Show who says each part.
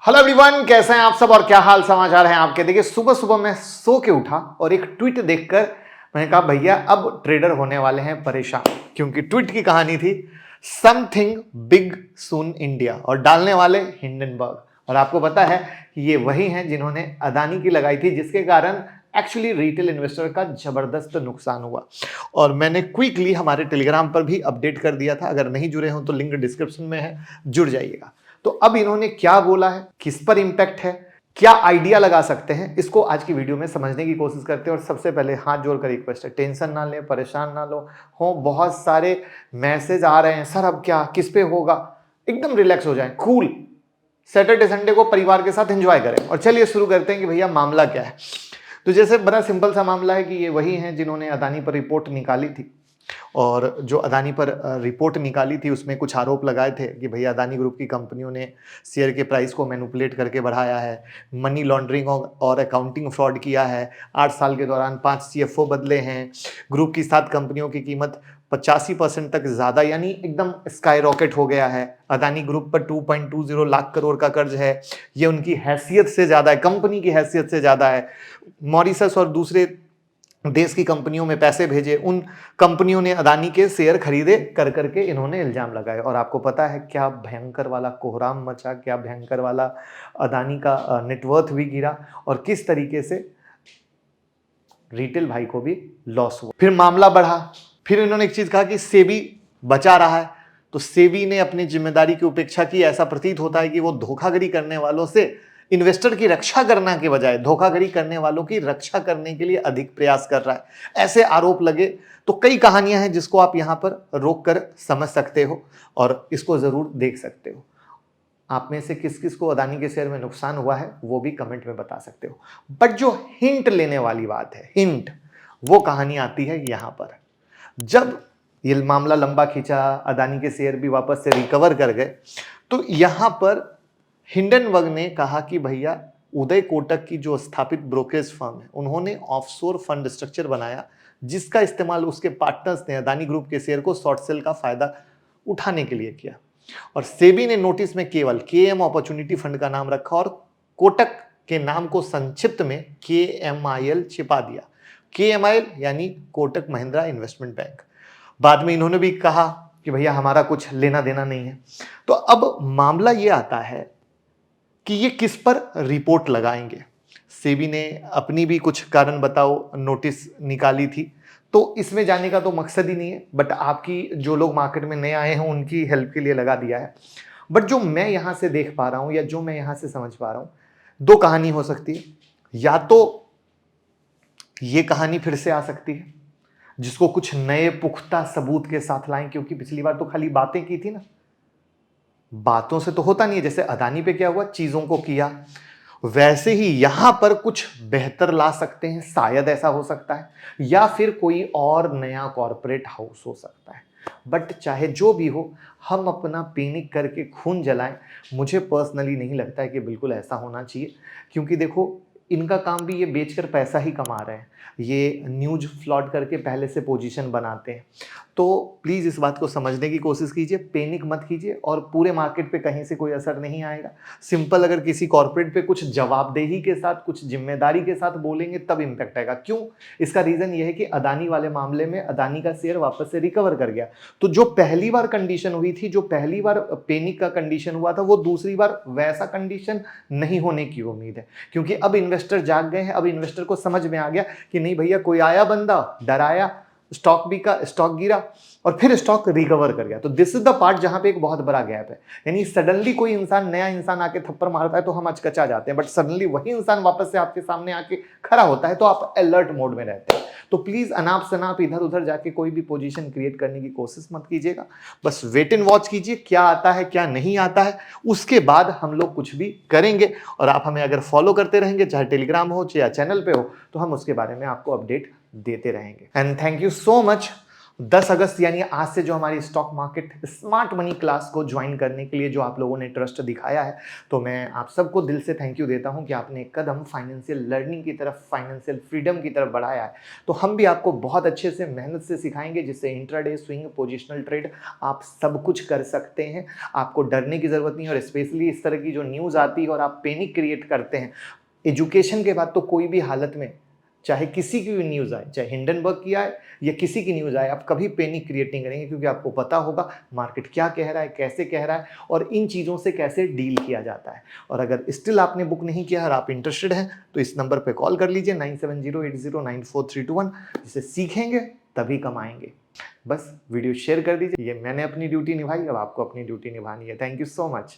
Speaker 1: Hello everyone, कैसे हैं आप सब और क्या हाल समाचार हैं आपके। देखिए सुबह सुबह मैं सो के उठा और एक ट्वीट देखकर मैंने कहा भैया अब ट्रेडर होने वाले हैं परेशान, क्योंकि ट्वीट की कहानी थी समथिंग बिग सून इंडिया और डालने वाले हिंडनबर्ग। और आपको पता है कि ये वही हैं जिन्होंने अदानी की लगाई थी, जिसके कारण एक्चुअली रिटेल इन्वेस्टर का जबरदस्त नुकसान हुआ। और मैंने क्विकली हमारे टेलीग्राम पर भी अपडेट कर दिया था, अगर नहीं जुड़े हो तो लिंक डिस्क्रिप्शन में है, जुड़ जाइएगा। तो अब इन्होंने क्या बोला है, किस पर इंपैक्ट है, क्या आइडिया लगा सकते हैं, इसको आज की वीडियो में समझने की कोशिश करते हैं। और सबसे पहले हाथ जोड़कर रिक्वेस्ट है, टेंशन ना लें, परेशान ना हो बहुत सारे मैसेज आ रहे हैं, सर अब क्या, किस पे होगा। एकदम रिलैक्स हो जाएं, कूल। सैटरडे संडे को परिवार के साथ एंजॉय करें। और चलिए शुरू करते हैं कि भैया मामला क्या है। तो जैसे बड़ा सिंपल सा मामला है कि ये वही हैं जिन्होंने अदानी पर रिपोर्ट निकाली थी, और जो अदानी पर रिपोर्ट निकाली थी उसमें कुछ आरोप लगाए थे कि भैया अदानी ग्रुप की कंपनियों ने शेयर के प्राइस को मैनिपुलेट करके बढ़ाया है, मनी लॉन्ड्रिंग और अकाउंटिंग फ्रॉड किया है, 8 साल के दौरान 5 CFO बदले हैं, ग्रुप की 7 कंपनियों की कीमत 85% तक ज़्यादा यानी एकदम स्काई रॉकेट हो गया है, अदानी ग्रुप पर 2.20 लाख करोड़ का कर्ज है, ये उनकी हैसियत से ज़्यादा है, कंपनी की हैसियत से ज़्यादा है। मॉरिशस और दूसरे देश की कंपनियों में पैसे भेजे, उन कंपनियों ने अदानी के शेयर खरीदे कर करके इन्होंने इल्जाम लगाए। और आपको पता है क्या भयंकर वाला कोहराम मचा, क्या भयंकर वाला अदानी का नेटवर्थ भी गिरा और किस तरीके से रिटेल भाई को भी लॉस हुआ। फिर मामला बढ़ा, फिर इन्होंने एक चीज कहा कि सेबी बचा रहा है, तो सेबी ने अपनी जिम्मेदारी की उपेक्षा की। ऐसा प्रतीत होता है कि वो धोखाधड़ी करने वालों से इन्वेस्टर की रक्षा करने के बजाय धोखाधड़ी करने वालों की रक्षा करने के लिए अधिक प्रयास कर रहा है, ऐसे आरोप लगे। तो कई कहानियां हैं जिसको आप यहां पर रोक कर समझ सकते हो और इसको जरूर देख सकते हो। आप में से किस किस को अदानी के शेयर में नुकसान हुआ है वो भी कमेंट में बता सकते हो। बट जो हिंट लेने वाली बात है, हिंट, वो कहानी आती है यहां पर। जब ये मामला लंबा खींचा, अदानी के शेयर भी वापस से रिकवर कर गए, तो यहां पर हिंडनबर्ग ने कहा कि भैया उदय कोटक की जो स्थापित ब्रोकरेज फर्म है, उन्होंने ऑफशोर फंड स्ट्रक्चर बनाया जिसका इस्तेमाल उसके पार्टनर्स ने अदानी ग्रुप के शेयर को शॉर्ट सेल का फायदा उठाने के लिए किया। और सेबी ने नोटिस में केवल केएम अपॉर्चुनिटी फंड का नाम रखा और कोटक के नाम को संक्षिप्त में KMIL छिपा दिया। KMIL यानी कोटक महिंद्रा इन्वेस्टमेंट बैंक। बाद में इन्होंने भी कहा कि भैया हमारा कुछ लेना देना नहीं है। तो अब मामला ये आता है कि ये किस पर रिपोर्ट लगाएंगे। सेबी ने अपनी भी कुछ कारण बताओ नोटिस निकाली थी, तो इसमें जाने का तो मकसद ही नहीं है, बट आपकी जो लोग मार्केट में नए आए हैं उनकी हेल्प के लिए लगा दिया है। बट जो मैं यहां से देख पा रहा हूं या जो मैं यहां से समझ पा रहा हूं, दो कहानी हो सकती है। या तो ये कहानी फिर से आ सकती है जिसको कुछ नए पुख्ता सबूत के साथ लाएं, क्योंकि पिछली बार तो खाली बातें की थी ना, बातों से तो होता नहीं है। जैसे अदानी पे क्या हुआ, चीजों को किया, वैसे ही यहां पर कुछ बेहतर ला सकते हैं, शायद ऐसा हो सकता है, या फिर कोई और नया कॉर्पोरेट हाउस हो सकता है। बट चाहे जो भी हो, हम अपना पैनिक करके खून जलाएं, मुझे पर्सनली नहीं लगता है कि बिल्कुल ऐसा होना चाहिए। क्योंकि देखो, इनका काम भी ये बेचकर पैसा ही कमा रहे हैं, ये न्यूज फ्लॉट करके पहले से पोजीशन बनाते हैं। तो प्लीज़ इस बात को समझने की कोशिश कीजिए, पैनिक मत कीजिए, और पूरे मार्केट पे कहीं से कोई असर नहीं आएगा। सिंपल, अगर किसी कॉर्पोरेट पे कुछ जवाबदेही के साथ, कुछ जिम्मेदारी के साथ बोलेंगे तब इम्पैक्ट आएगा। क्यों? इसका रीज़न ये है कि अदानी वाले मामले में अदानी का शेयर वापस से रिकवर कर गया। तो जो पहली बार कंडीशन हुई थी, जो पहली बार पैनिक का कंडीशन हुआ था, वो दूसरी बार वैसा कंडीशन नहीं होने की उम्मीद है। क्योंकि अब इन्वेस्टर जाग गए हैं, अब इन्वेस्टर को समझ में आ गया कि नहीं भैया, कोई आया बंदा, डराया, स्टॉक गिरा और फिर स्टॉक रिकवर कर गया। तो दिस इज द पार्ट जहां पे एक बहुत बड़ा गैप है। यानी सडनली कोई इंसान, नया इंसान आके थप्पड़ मारता है तो हम अचकचा जाते हैं, बट सडनली वही इंसान वापस से आपके सामने आके खड़ा होता है तो आप अलर्ट मोड में रहते हैं। तो प्लीज अनाप शनाप इधर उधर जाके कोई भी पोजीशन क्रिएट करने की कोशिश मत कीजिएगा। बस वेट एंड वॉच कीजिए, क्या आता है क्या नहीं आता है, उसके बाद हम लोग कुछ भी करेंगे। और आप हमें अगर फॉलो करते रहेंगे, चाहे टेलीग्राम हो चाहे चैनल पे हो, तो हम उसके बारे में आपको अपडेट देते रहेंगे। And thank you so much 10 अगस्त यानी आज से जो हमारी stock market smart money class को ज्वाइन करने के लिए जो आप लोगों ने ट्रस्ट दिखाया है, तो मैं आप सबको दिल से थैंक यू देता हूं कि आपने एक कदम फाइनेंशियल लर्निंग की तरफ, फाइनेंशियल फ्रीडम की तरफ बढ़ाया है। तो हम भी आपको बहुत अच्छे से मेहनत से सिखाएंगे, जिससे इंट्राडे, स्विंग, पोजिशनल ट्रेड आप सब कुछ कर सकते हैं। आपको डरने की ज़रूरत नहीं है। और स्पेशली इस तरह की जो न्यूज़ आती है और आप पैनिक क्रिएट करते हैं, एजुकेशन के बाद तो कोई भी हालत में, चाहे किसी की भी न्यूज़ आए, चाहे हिंडनबर्ग की आए या किसी की न्यूज़ आए, आप कभी पैनिक क्रिएट नहीं करेंगे, क्योंकि आपको पता होगा मार्केट क्या कह रहा है, कैसे कह रहा है और इन चीज़ों से कैसे डील किया जाता है। और अगर स्टिल आपने बुक नहीं किया और आप इंटरेस्टेड हैं, तो इस नंबर पर कॉल कर लीजिए 9708094321, जिसे सीखेंगे तभी कमाएंगे। बस वीडियो शेयर कर दीजिए। ये मैंने अपनी ड्यूटी निभाई, अब आपको अपनी ड्यूटी निभानी है। Thank you so much.